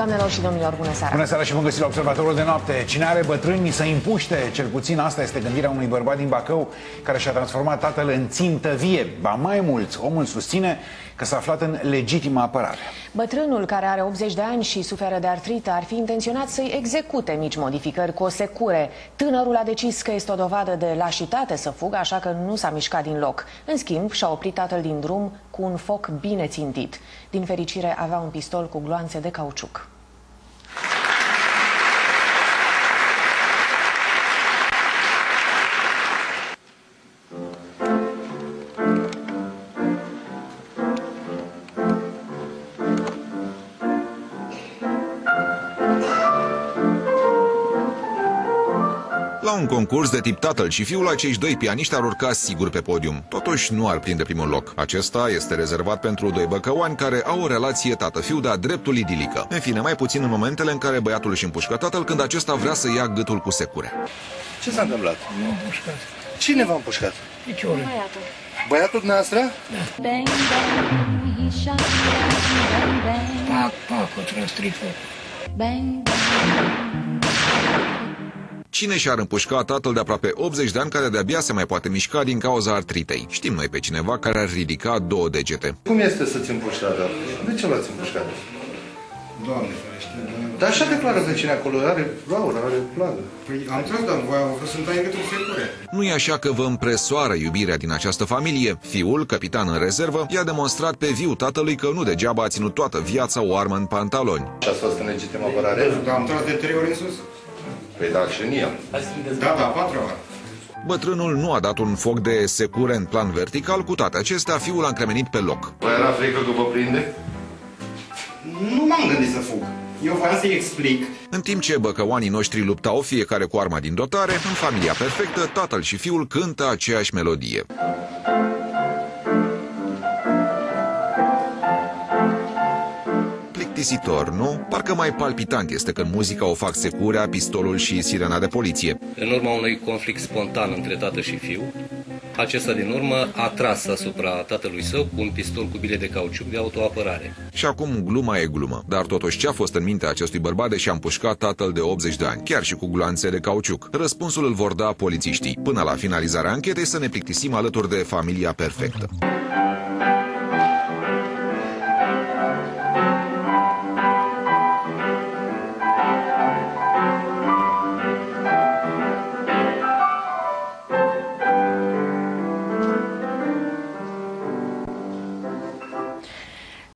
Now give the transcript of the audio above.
Doamnelor și domnilor, bună seara! Bună seara și bun găsit la Observatorul de Noapte. Cine are bătrâni să împuște, cel puțin asta este gândirea unui bărbat din Bacău care și-a transformat tatăl în țintă vie. Ba mai mult, omul susține că s-a aflat în legitimă apărare. Bătrânul, care are 80 de ani și suferă de artrită, ar fi intenționat să-i execute mici modificări cu o secure. Tânărul a decis că este o dovadă de lașitate să fugă, așa că nu s-a mișcat din loc. În schimb, și-a oprit tatăl din drum cu un foc bine țintit. Din fericire, avea un pistol cu gloanțe de cauciuc. La un concurs de tip tatăl și fiul, acești doi pianiști ar urca sigur pe podium. Totuși nu ar prinde primul loc. Acesta este rezervat pentru doi băcăuani care au o relație tată-fiu de-a dreptul idilică. În fine, mai puțin în momentele în care băiatul își împușcă tatăl când acesta vrea să ia gâtul cu secure. Ce s-a întâmplat? M-a împușcat. Cine v-a împușcat? Piciorul. Băiatul. Băiatul dumneavoastră? Pac, pac, o tras tricou. Cine și-ar împușca tatăl de aproape 80 de ani care de-abia se mai poate mișca din cauza artritei? Știm noi pe cineva care ar ridica 2 degete. Cum este să-ți împuși tata? De ce l-ați împușcat? Doamne ferește, Dar așa declară vecinii acolo, are gaură, are plagă. Păi am tras, dar voiam să-mi tai gâtul secure. Nu e așa că vă împresoară iubirea din această familie? Fiul, capitan în rezervă, i-a demonstrat pe viu tatălui că nu degeaba a ținut toată viața o armă în pantaloni. Și ați fost în legitimă apărare? Dar am tras de 3 ori în sus. Păi da, și în el. Da, 4 ori. Bătrânul nu a dat un foc de secure în plan vertical, cu toate acestea, fiul a încremenit pe loc. Vă era frică că vă prinde? Nu m-am gândit să fug. Eu voiam să-i explic. În timp ce băcăoanii noștri luptau fiecare cu arma din dotare, în familia perfectă, tatăl și fiul cântă aceeași melodie. Plictisitor, nu? Parcă mai palpitant este când muzica o fac securea, pistolul și sirena de poliție. În urma unui conflict spontan între tată și fiu, acesta din urmă a tras asupra tatălui său cu un pistol cu bile de cauciuc de autoapărare. Și acum gluma e glumă, dar totuși ce a fost în mintea acestui bărbat deși a împușcat tatăl de 80 de ani, chiar și cu gloanțe de cauciuc? Răspunsul îl vor da polițiștii. Până la finalizarea anchetei să ne plictisim alături de familia perfectă.